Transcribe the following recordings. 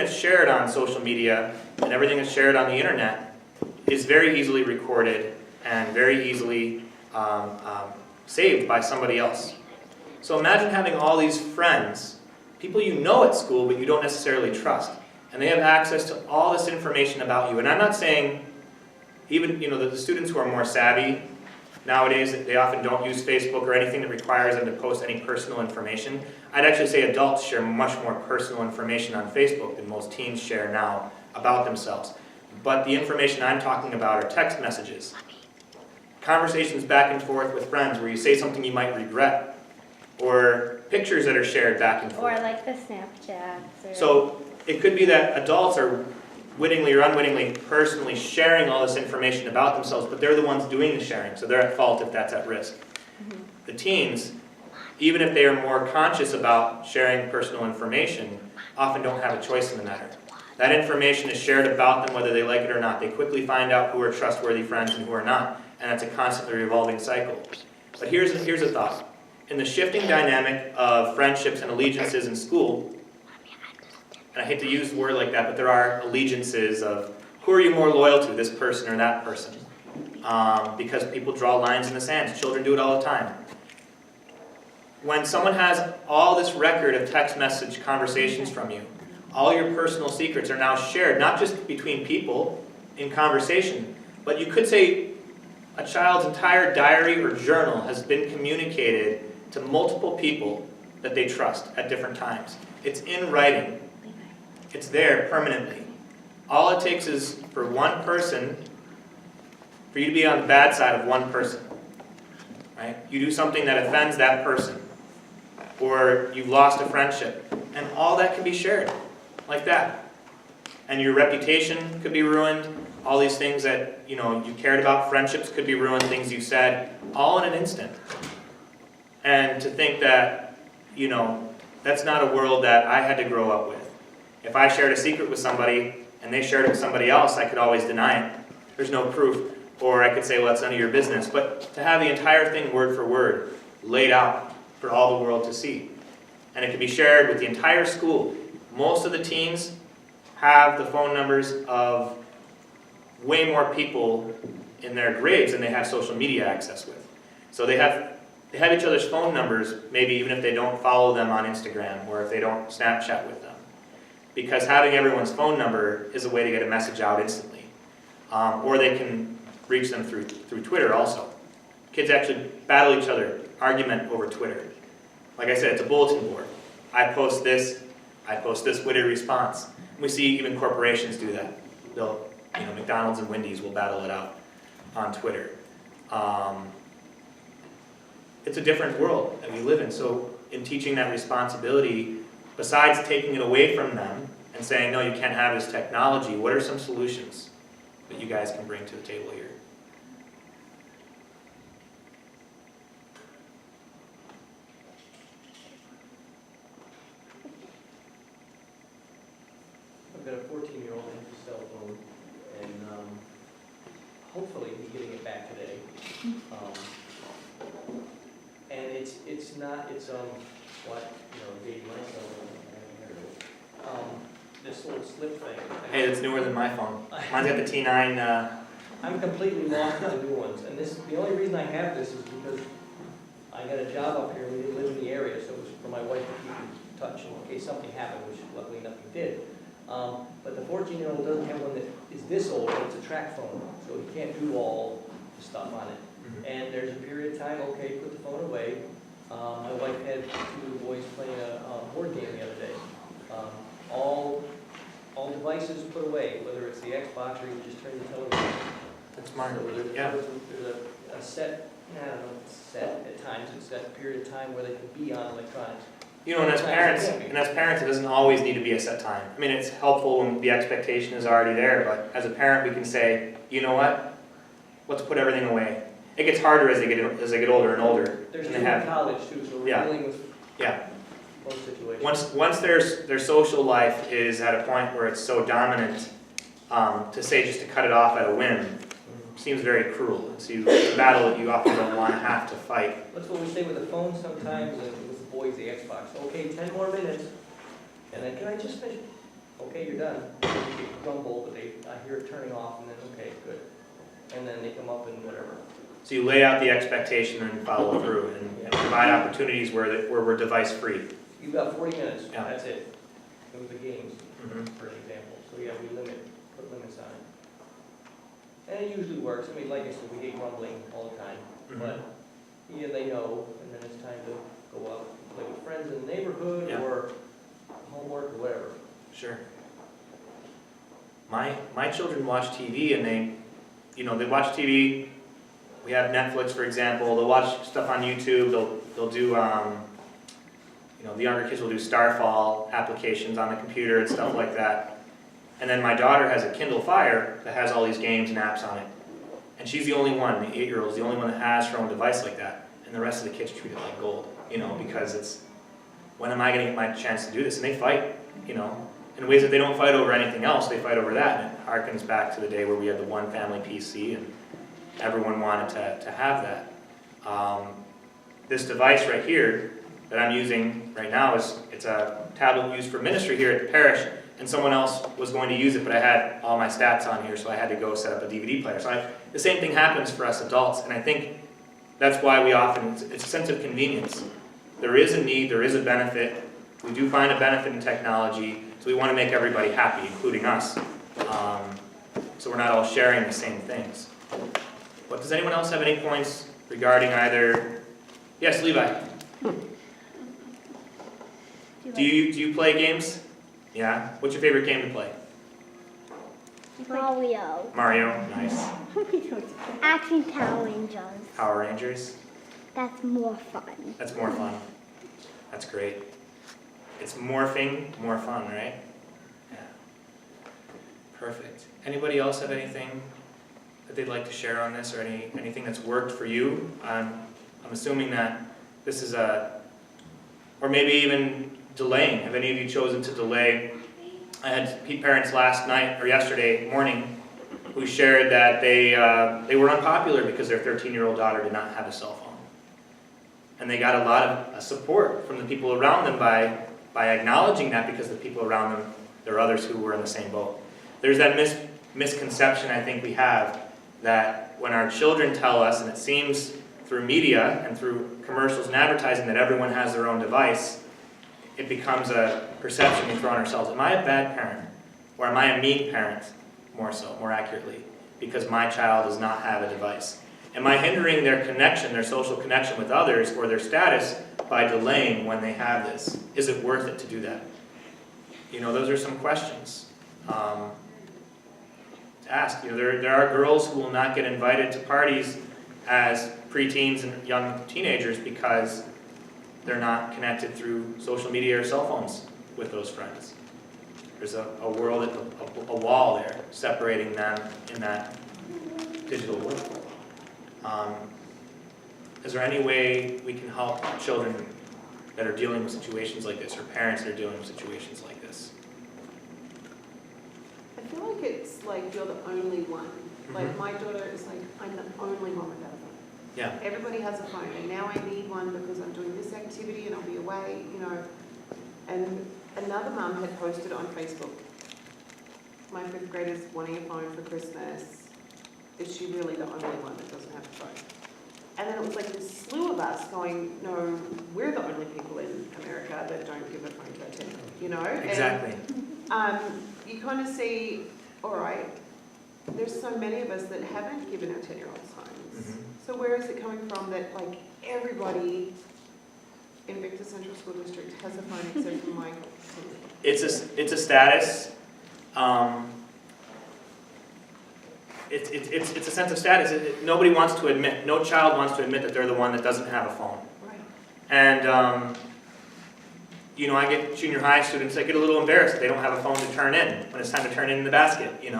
that's shared on social media and everything that's shared on the internet is very easily recorded and very easily saved by somebody else. So imagine having all these friends, people you know at school but you don't necessarily trust, and they have access to all this information about you. And I'm not saying even the students who are more savvy nowadays, they often don't use Facebook or anything that requires them to post any personal information. I'd actually say adults share much more personal information on Facebook than most teens share now about themselves. But the information I'm talking about are text messages, conversations back and forth with friends where you say something you might regret, or pictures that are shared back and forth. Or like the Snapchats. So it could be that adults are wittingly or unwittingly personally sharing all this information about themselves, but they're the ones doing the sharing, so they're at fault if that's at risk. The teens, even if they are more conscious about sharing personal information, often don't have a choice in the matter. That information is shared about them whether they like it or not. They quickly find out who are trustworthy friends and who are not, and it's a constantly revolving cycle. But here's a thought. In the shifting dynamic of friendships and allegiances in school, and I hate to use a word like that, but there are allegiances of who are you more loyal to, this person or that person? Because people draw lines in the sand. Children do it all the time. When someone has all this record of text message conversations from you, all your personal secrets are now shared, not just between people in conversation, but you could say a child's entire diary or journal has been communicated to multiple people that they trust at different times. It's in writing. It's there permanently. All it takes is for one person, for you to be on the bad side of one person. Right? You do something that offends that person, or you've lost a friendship, and all that can be shared like that. And your reputation could be ruined. All these things that you cared about, friendships could be ruined, things you said, all in an instant. And to think that, that's not a world that I had to grow up with. If I shared a secret with somebody and they shared it with somebody else, I could always deny it. There's no proof. Or I could say, well, it's none of your business. But to have the entire thing word for word laid out for all the world to see. And it could be shared with the entire school. Most of the teens have the phone numbers of way more people in their grades than they have social media access with. So they have each other's phone numbers, maybe even if they don't follow them on Instagram or if they don't Snapchat with them. Because having everyone's phone number is a way to get a message out instantly. Or they can reach them through Twitter also. Kids actually battle each other, argument over Twitter. Like I said, it's a bulletin board. I post this witty response. We see even corporations do that. McDonald's and Wendy's will battle it out on Twitter. It's a different world that we live in. So in teaching that responsibility, besides taking it away from them and saying, no, you can't have this technology, what are some solutions that you guys can bring to the table here? I've got a 14-year-old who has a cell phone, and hopefully he's getting it back today. And it's dating myself. This little slip thing. Hey, it's newer than my phone. Mine's got the T9. I'm completely lost on the new ones, and the only reason I have this is because I got a job up here. We didn't live in the area, so it was for my wife to keep in touch in case something happened, which luckily nothing did. But the 14-year-old doesn't have one that is this old, but it's a track phone, so he can't do all the stuff on it. And there's a period of time, okay, put the phone away. My wife had two boys playing a board game the other day. All devices put away, whether it's the Xbox or you just turn the television. That's smart. So there's Yeah. a set, I don't know, set at times, it's that period of time where they can be on electronics. And as parents, it doesn't always need to be a set time. I mean, it's helpful when the expectation is already there, but as a parent, we can say, you know what? Let's put everything away. It gets harder as they get older and older. There's and two in college too, so we're dealing with most situations. Once their social life is at a point where it's so dominant, to say just to cut it off at a whim seems very cruel. It's a battle that you often don't want to have to fight. That's what we say with the phone sometimes, and with the boys, the Xbox. Okay, 10 more minutes, and then can I just finish? okay, you're done. They get grumble, but I hear it turning off, and then, okay, good. And then they come up and whatever. So you lay out the expectation and follow through and provide opportunities where we're device free. You've got 40 minutes, Yeah. that's it. With the games, Mhm. for example. So yeah, we put limits on it. And it usually works. I mean, like I said, we get grumbling all the time. But yeah, they know, and then it's time to go out and play with friends in the neighborhood Yeah. or homework or whatever. Sure. My children watch TV and they watch TV. We have Netflix, for example. They'll watch stuff on YouTube. They'll do the younger kids will do Starfall applications on the computer and stuff like that. And then my daughter has a Kindle Fire that has all these games and apps on it. And she's the only one, the 8-year-old is the only one that has her own device like that. And the rest of the kids treat it like gold, because it's, when am I going to get my chance to do this? And they fight, in ways that they don't fight over anything else, they fight over that. And it harkens back to the day where we had the one family PC and everyone wanted to have that. This device right here that I'm using right now it's a tablet used for ministry here at the parish, and someone else was going to use it, but I had all my stats on here, so I had to go set up a DVD player. So the same thing happens for us adults, and I think that's why we often, it's a sense of convenience. There is a need, there is a benefit. We do find a benefit in technology, so we want to make everybody happy, including us. So we're not all sharing the same things. But does anyone else have any points regarding either? Yes, Levi. Do you play games? Yeah. What's your favorite game to play? Mario. Mario. Nice. Actually, Power Rangers. Power Rangers. That's more fun. That's more fun. That's great. It's morphing, more fun, right? Yeah. Perfect. Anybody else have anything that they'd like to share on this, or anything that's worked for you? I'm assuming that this is or maybe even delaying. Have any of you chosen to delay? I had parents last night or yesterday morning who shared that they were unpopular because their 13-year-old daughter did not have a cell phone. And they got a lot of support from the people around them by acknowledging that, because the people around them, there are others who were in the same boat. There's that misconception I think we have that when our children tell us, and it seems through media and through commercials and advertising, that everyone has their own device, it becomes a perception we throw on ourselves. Am I a bad parent? Or am I a mean parent, more accurately, because my child does not have a device? Am I hindering their connection, their social connection with others, or their status by delaying when they have this? Is it worth it to do that? Those are some questions to ask. There are girls who will not get invited to parties as preteens and young teenagers because they're not connected through social media or cell phones with those friends. There's a world, a wall there separating them in that digital world. Is there any way we can help children that are dealing with situations like this, or parents that are dealing with situations like this? I feel like it's like you're the only one. Like my daughter is like, I'm the only one without a phone. Yeah. Everybody has a phone, and now I need one because I'm doing this activity and I'll be away, And another mum had posted on Facebook, my 5th grader's wanting a phone for Christmas. Is she really the only one that doesn't have a phone? And then it was like this slew of us going, no, we're the only people in America that don't give a phone to our 10-year-old, Exactly. And, you kind of see, all right, there's so many of us that haven't given our 10-year-olds phones. Mm-hmm. So where is it coming from that like everybody in Victor Central School District has a phone except for Michael? It's a status. It's a sense of status. Nobody wants to admit, no child wants to admit that they're the one that doesn't have a phone. Right. And, I get junior high students that get a little embarrassed that they don't have a phone to turn in when it's time to turn it in the basket, And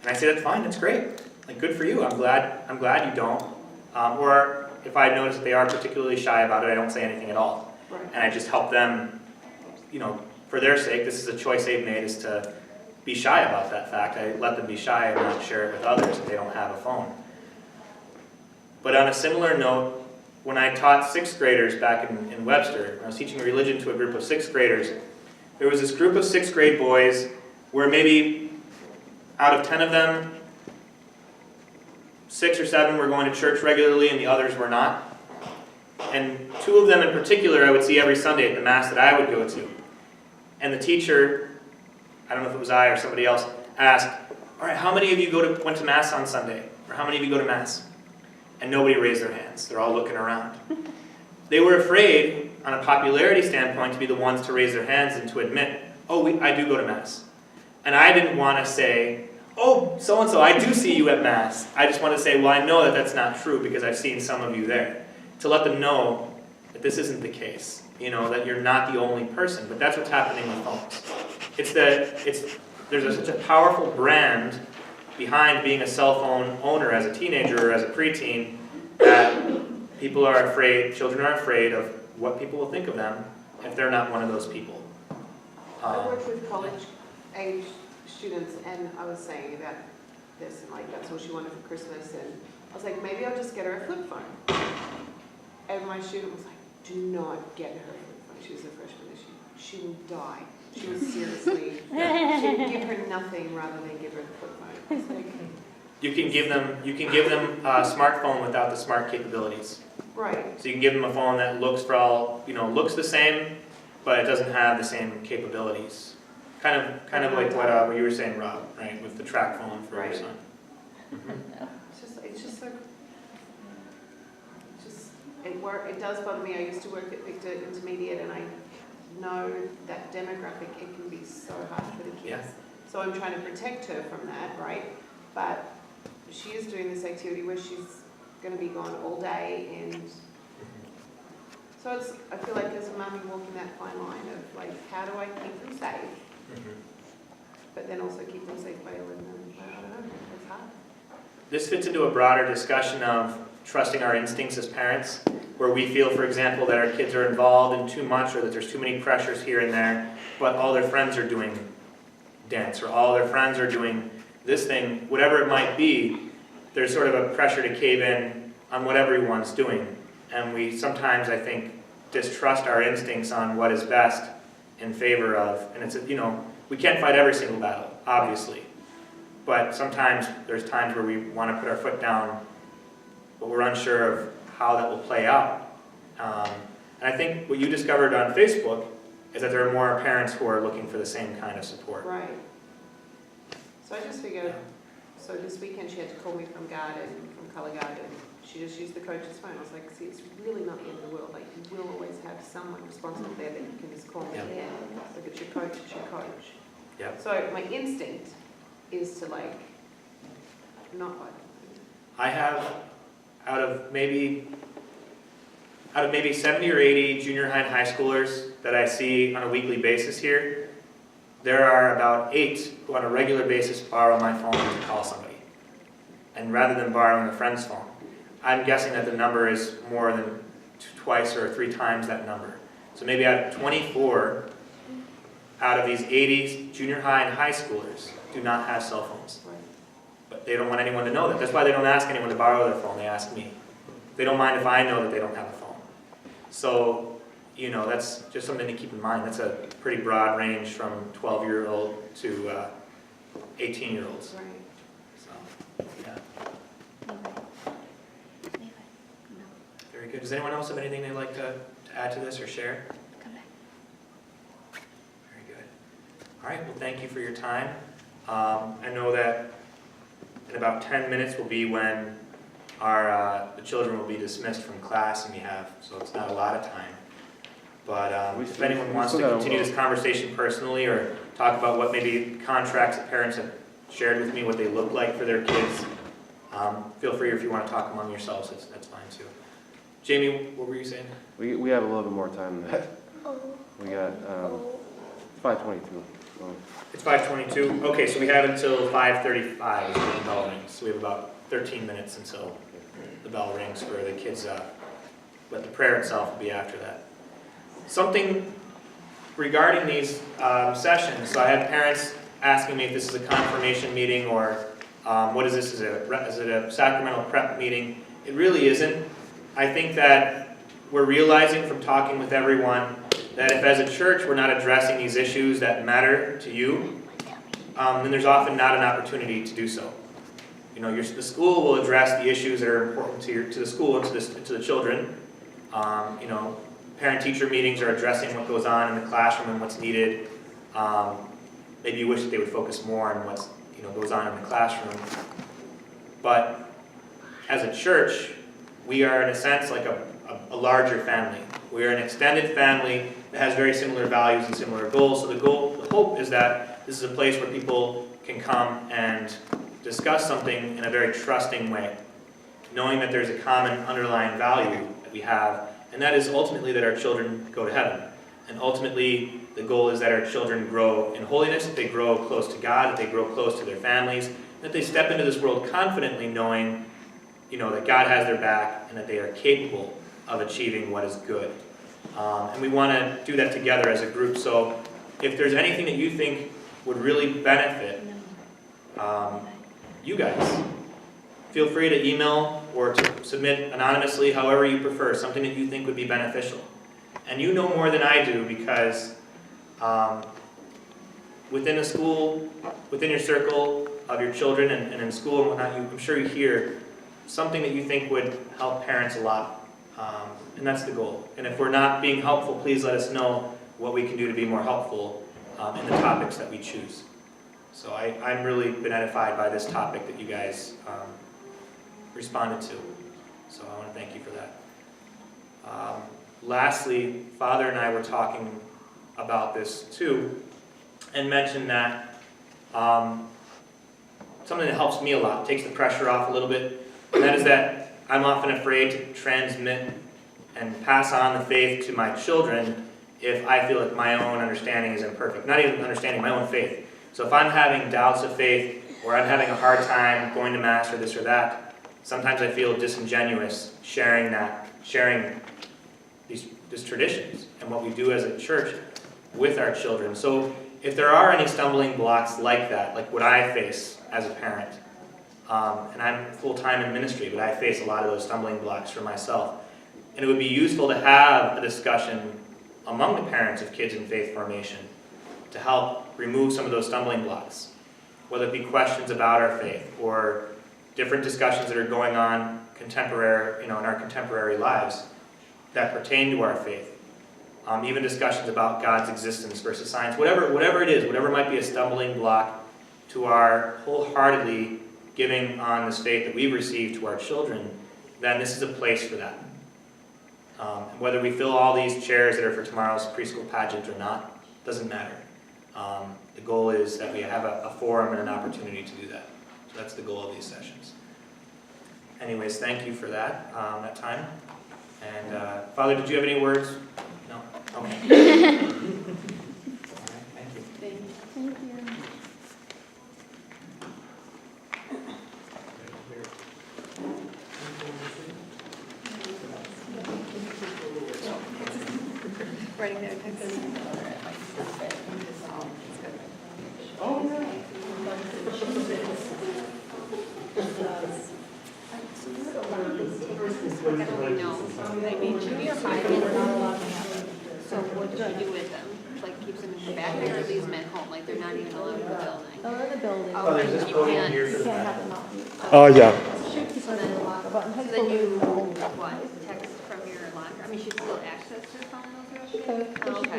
I say, that's fine, that's great. Like, good for you, I'm glad you don't. Or if I notice that they are particularly shy about it, I don't say anything at all. Right. And I just help them, for their sake, this is a choice they've made, is to be shy about that fact. I let them be shy and not share it with others if they don't have a phone. But on a similar note, when I taught 6th graders back in Webster, when I was teaching religion to a group of 6th graders, there was this group of 6th grade boys where maybe out of 10 of them, 6 or 7 were going to church regularly and the others were not. And 2 of them in particular I would see every Sunday at the Mass that I would go to. And the teacher, I don't know if it was I or somebody else, asked, all right, how many of you went to Mass on Sunday? Or how many of you go to Mass? And nobody raised their hands. They're all looking around. They were afraid, on a popularity standpoint, to be the ones to raise their hands and to admit, oh, I do go to Mass. And I didn't want to say, oh, so-and-so, I do see you at Mass. I just want to say, well, I know that that's not true because I've seen some of you there. To let them know that this isn't the case, that you're not the only person. But that's what's happening with phones. There's such a powerful brand behind being a cell phone owner as a teenager or as a preteen that people are afraid, children are afraid of what people will think of them if they're not one of those people. I worked with college-age students, and I was saying about this, and that's all she wanted for Christmas, and I was like, maybe I'll just get her a flip phone. And my student was like, do not get her a flip phone. She was a freshman, and she will die. She was seriously, she would give her nothing rather than give her the flip phone. It's like, You can give them a smartphone without the smart capabilities. right. So you can give them a phone that looks looks the same, but it doesn't have the same capabilities. Kind of like what you were saying, Rob, right, with the track phone for your Right. son. It's just so, it does bother me. I used to work at Victor Intermediate, and I know that demographic, it can be so hard for the kids. Yeah. So I'm trying to protect her from that, right? But she is doing this activity where she's going to be gone all day, and so I feel like as a mum, you're walking that fine line of how do I keep them safe, but then also keep them safe by letting them, I don't know, it's hard. This fits into a broader discussion of trusting our instincts as parents, where we feel, for example, that our kids are involved in too much or that there's too many pressures here and there, but all their friends are doing dance or all their friends are doing this thing, whatever it might be, there's sort of a pressure to cave in on what everyone's doing. And we sometimes, I think, distrust our instincts on what is best in favor of, and it's, we can't fight every single battle, obviously. But sometimes there's times where we want to put our foot down, but we're unsure of how that will play out. And I think what you discovered on Facebook is that there are more parents who are looking for the same kind of support. Right. So I just figured, so this weekend she had to call me from Colour Garden. She just used the coach's phone. I was like, see, it's really not the end of the world. You will always have someone responsible there that you can just call me. Yeah. Like, it's your coach, it's your coach. Yeah. So my instinct is to not like. I have, out of maybe 70 or 80 junior high and high schoolers that I see on a weekly basis here, there are about 8 who on a regular basis borrow my phone to call somebody. And rather than borrowing a friend's phone, I'm guessing that the number is more than twice or 3 times that number. So maybe I have 24 out of these 80 junior high and high schoolers do not have cell phones. Right. But they don't want anyone to know that. That's why they don't ask anyone to borrow their phone, they ask me. They don't mind if I know that they don't have a phone. So, that's just something to keep in mind. That's a pretty broad range from 12-year-old to 18-year-olds. Right. So, yeah. Very good. Does anyone else have anything they'd like to add to this or share? Very good. All right, well, thank you for your time. I know that in about 10 minutes will be when the children will be dismissed from class, and so it's not a lot of time. But if anyone wants to continue this conversation personally or talk about what maybe contracts that parents have shared with me, what they look like for their kids, feel free, if you want to talk among yourselves, that's fine too. Jamie, what were you saying? We have a little bit more time than that. We got 5:22. It's 5:22. Okay, so we have until 5:35 is when the bell rings. So we have about 13 minutes until the bell rings for the kids, but the prayer itself will be after that. Something regarding these sessions, so I have parents asking me if this is a confirmation meeting or what is this, is it a sacramental prep meeting? It really isn't. I think that we're realizing from talking with everyone that if as a church we're not addressing these issues that matter to you, then there's often not an opportunity to do so. You know, the school will address the issues that are important to the school and to the children. You know, parent-teacher meetings are addressing what goes on in the classroom and what's needed. Maybe you wish that they would focus more on what's, you know, goes on in the classroom. But as a church, we are in a sense like a larger family. We are an extended family that has very similar values and similar goals. So the hope is that this is a place where people can come and discuss something in a very trusting way, knowing that there's a common underlying value that we have, and that is ultimately that our children go to heaven. And ultimately, the goal is that our children grow in holiness, that they grow close to God, that they grow close to their families, that they step into this world confidently knowing, you know, that God has their back and that they are capable of achieving what is good. And we want to do that together as a group. So if there's anything that you think would really benefit you guys, feel free to email or to submit anonymously, however you prefer, something that you think would be beneficial. And you know more than I do because within a school, within your circle of your children and in school and whatnot, I'm sure you hear something that you think would help parents a lot. And that's the goal. And if we're not being helpful, please let us know what we can do to be more helpful in the topics that we choose. So I'm really been edified by this topic that you guys responded to. So I want to thank you for that. Lastly, Father and I were talking about this too, and mentioned that something that helps me a lot, takes the pressure off a little bit, and that is that I'm often afraid to transmit and pass on the faith to my children if I feel like my own understanding is imperfect, not even understanding my own faith. So if I'm having doubts of faith, or I'm having a hard time going to Mass or this or that, sometimes I feel disingenuous sharing these traditions and what we do as a church with our children. So if there are any stumbling blocks like that, like what I face as a parent, and I'm full-time in ministry, but I face a lot of those stumbling blocks for myself. And it would be useful to have a discussion among the parents of kids in faith formation to help remove some of those stumbling blocks, whether it be questions about our faith or different discussions that are going on contemporary, in our contemporary lives that pertain to our faith. Even discussions about God's existence versus science, whatever it is, whatever might be a stumbling block to our wholeheartedly giving on this faith that we've received to our children, then this is a place for that. And whether we fill all these chairs that are for tomorrow's preschool pageant or not, doesn't matter. The goal is that we have a forum and an opportunity to do that. So that's the goal of these sessions. Anyways, thank you for that time. And Father, did you have any words? No? Okay. All right, thank you. Thank you. Writing there, Texas. So what do you do with them? Like keeps them in the back there or leaves them at home? Like they're not even allowed in the building? They're in the building. Oh, there's this you podium can't. here for You the can't back. have them out. Oh, yeah. So then you, what, text from your locker? I mean, she still access her phone? Those are okay? Oh, okay.